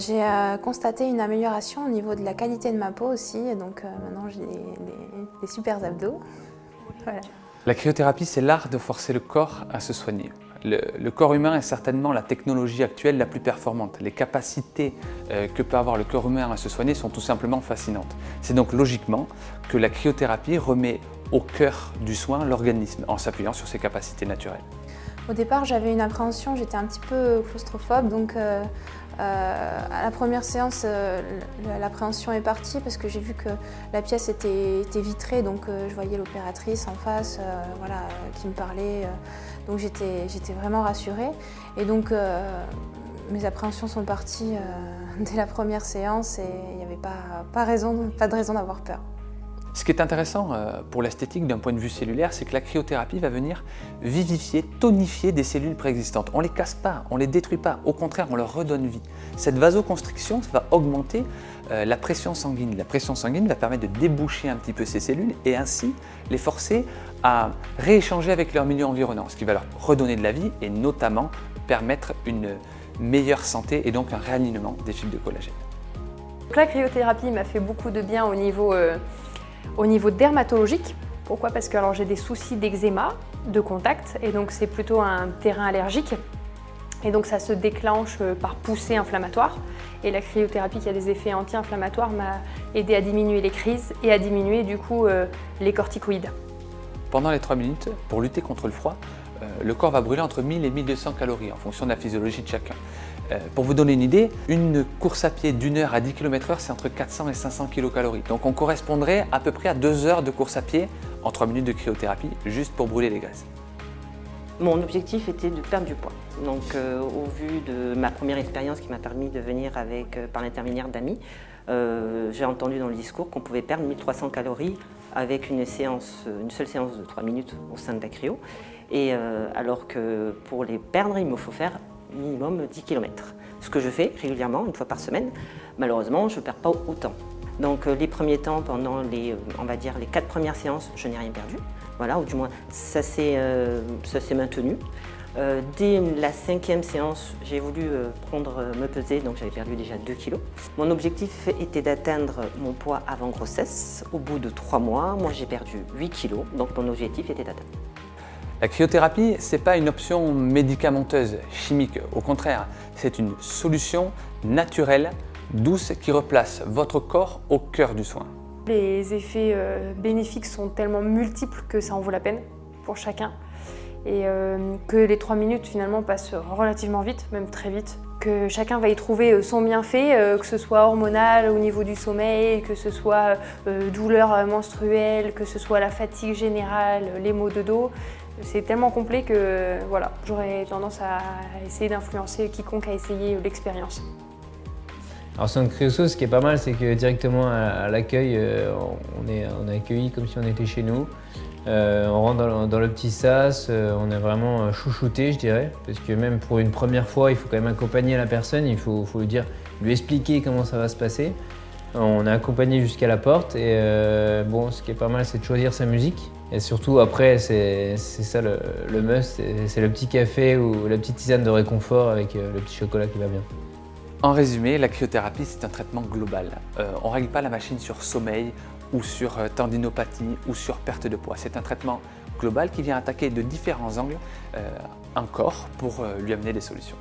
J'ai constaté une amélioration au niveau de la qualité de ma peau aussi, et donc maintenant j'ai des super abdos. Voilà. La cryothérapie, c'est l'art de forcer le corps à se soigner. Le corps humain est certainement la technologie actuelle la plus performante. Les capacités que peut avoir le corps humain à se soigner sont tout simplement fascinantes. C'est donc logiquement que la cryothérapie remet au cœur du soin l'organisme en s'appuyant sur ses capacités naturelles. Au départ, j'avais une appréhension, j'étais un petit peu claustrophobe, donc à la première séance, l'appréhension est partie parce que j'ai vu que la pièce était vitrée, donc je voyais l'opératrice en face voilà, qui me parlait, donc j'étais vraiment rassurée. Et donc mes appréhensions sont parties dès la première séance et il n'y avait pas de raison d'avoir peur. Ce qui est intéressant pour l'esthétique d'un point de vue cellulaire, c'est que la cryothérapie va venir vivifier, tonifier des cellules préexistantes. On ne les casse pas, on ne les détruit pas, au contraire, on leur redonne vie. Cette vasoconstriction va augmenter la pression sanguine. La pression sanguine va permettre de déboucher un petit peu ces cellules et ainsi les forcer à rééchanger avec leur milieu environnant, ce qui va leur redonner de la vie et notamment permettre une meilleure santé et donc un réalignement des fibres de collagène. Donc la cryothérapie m'a fait beaucoup de bien au niveau dermatologique. Pourquoi? Parce que j'ai des soucis d'eczéma, de contact, et donc c'est plutôt un terrain allergique. Et donc ça se déclenche par poussée inflammatoire. Et la cryothérapie qui a des effets anti-inflammatoires m'a aidé à diminuer les crises et à diminuer du coup les corticoïdes. Pendant les 3 minutes, pour lutter contre le froid, le corps va brûler entre 1000 et 1200 calories en fonction de la physiologie de chacun. Pour vous donner une idée, une course à pied d'1 heure à 10 km/h, c'est entre 400 et 500 kcal. Donc on correspondrait à peu près à 2 heures de course à pied en 3 minutes de cryothérapie, juste pour brûler les graisses. Mon objectif était de perdre du poids. Donc au vu de ma première expérience qui m'a permis de venir par l'intermédiaire d'amis, j'ai entendu dans le discours qu'on pouvait perdre 1300 calories avec une seule séance de 3 minutes au sein de la cryo. Et alors que pour les perdre, il me faut faire minimum 10 km. Ce que je fais régulièrement, une fois par semaine, malheureusement, je ne perds pas autant. Donc les premiers temps, pendant on va dire les 4 premières séances, je n'ai rien perdu. Voilà, ou du moins ça s'est maintenu. Dès la 5e séance, j'ai voulu me peser, donc j'avais perdu déjà 2 kg. Mon objectif était d'atteindre mon poids avant grossesse. Au bout de 3 mois, moi j'ai perdu 8 kg, donc mon objectif était d'atteindre. La cryothérapie, ce n'est pas une option médicamenteuse, chimique. Au contraire, c'est une solution naturelle, douce, qui replace votre corps au cœur du soin. Les effets bénéfiques sont tellement multiples que ça en vaut la peine pour chacun. Et que les 3 minutes finalement passent relativement vite, même très vite. Que chacun va y trouver son bienfait, que ce soit hormonal, au niveau du sommeil, que ce soit douleur menstruelle, que ce soit la fatigue générale, les maux de dos. C'est tellement complet que voilà, j'aurais tendance à essayer d'influencer quiconque a essayé l'expérience. Alors sur notre cryoso, ce qui est pas mal, c'est que directement à l'accueil, on est accueilli comme si on était chez nous. On rentre dans le petit sas, on est vraiment chouchouté, je dirais, parce que même pour une première fois, il faut quand même accompagner la personne, il faut lui expliquer comment ça va se passer. On est accompagné jusqu'à la porte et bon, ce qui est pas mal, c'est de choisir sa musique. Et surtout après, c'est ça le must, c'est le petit café ou la petite tisane de réconfort avec le petit chocolat qui va bien. En résumé, la cryothérapie, c'est un traitement global. On ne règle pas la machine sur sommeil ou sur tendinopathie ou sur perte de poids. C'est un traitement global qui vient attaquer de différents angles un corps pour lui amener des solutions.